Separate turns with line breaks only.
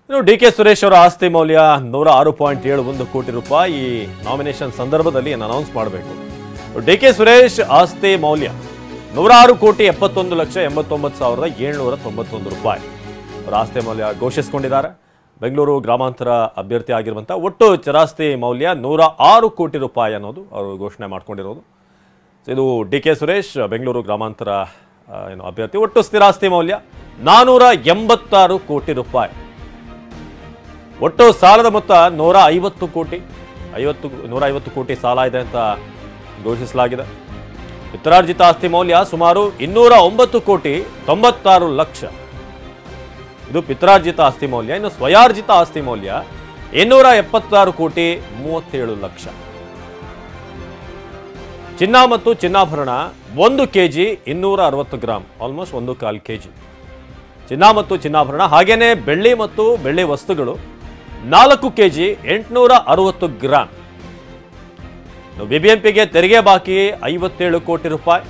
ಇನ್ನು ಡಿ.ಕೆ. ಸುರೇಶ್ ಅವರ ಆಸ್ತಿ ಮೌಲ್ಯ 106.71 ಕೋಟಿ ರೂಪಾಯಿ ಈ ನಾಮಿನೇಷನ್ ಸಂದರ್ಭದಲ್ಲಿ ಅನೌನ್ಸ್ ಮಾಡಬೇಕು. ಡಿ.ಕೆ. ಸುರೇಶ್ ಆಸ್ತಿ ಮೌಲ್ಯ 106,81,89,791 ರೂಪಾಯಿ ಅವರ ಆಸ್ತಿ ಮೌಲ್ಯ ಘೋಷಿಸಿಕೊಂಡಿದ್ದಾರೆ. ಬೆಂಗಳೂರು ಗ್ರಾಮಾಂತರ ಅಭ್ಯರ್ಥಿ ಆಗಿರುವಂಥ ಒಟ್ಟು ಚರಾಸ್ತಿ ಮೌಲ್ಯ 106 ಕೋಟಿ ರೂಪಾಯಿ ಅನ್ನೋದು ಅವರು ಘೋಷಣೆ ಮಾಡ್ಕೊಂಡಿರೋದು. ಇದು ಡಿ.ಕೆ. ಸುರೇಶ್ ಬೆಂಗಳೂರು ಗ್ರಾಮಾಂತರ ಅಭ್ಯರ್ಥಿ. ಒಟ್ಟು ಸ್ಥಿರಾಸ್ತಿ ಮೌಲ್ಯ 486 ಕೋಟಿ ರೂಪಾಯಿ. ಒಟ್ಟು ಸಾಲದ ಮೊತ್ತ 150 ಕೋಟಿ 150 ಕೋಟಿ ಸಾಲ ಇದೆ ಅಂತ ಘೋಷಿಸಲಾಗಿದೆ. ಪಿತ್ರಾರ್ಜಿತ ಆಸ್ತಿ ಮೌಲ್ಯ ಸುಮಾರು 209 ಕೋಟಿ 96 ಲಕ್ಷ. ಇದು ಪಿತ್ರಾರ್ಜಿತ ಆಸ್ತಿ ಮೌಲ್ಯ. ಇನ್ನು ಸ್ವಯಾರ್ಜಿತ ಆಸ್ತಿ ಮೌಲ್ಯ 276 ಕೋಟಿ 37 ಲಕ್ಷ. ಚಿನ್ನ ಮತ್ತು ಚಿನ್ನಾಭರಣ 1 ಕೆಜಿ 260 ಗ್ರಾಮ್, ಆಲ್ಮೋಸ್ಟ್ 1/4 ಕೆಜಿ ಚಿನ್ನ ಮತ್ತು ಚಿನ್ನಾಭರಣ. ಹಾಗೇನೆ ಬೆಳ್ಳಿ ಮತ್ತು ಬೆಳ್ಳಿ ವಸ್ತುಗಳು 4 ಕೆಜಿ 860 ಗ್ರಾಮ್. ಬಿಬಿಎಂಪಿಗೆ ತೆರಿಗೆ ಬಾಕಿ 57 ಕೋಟಿ ರೂಪಾಯಿ.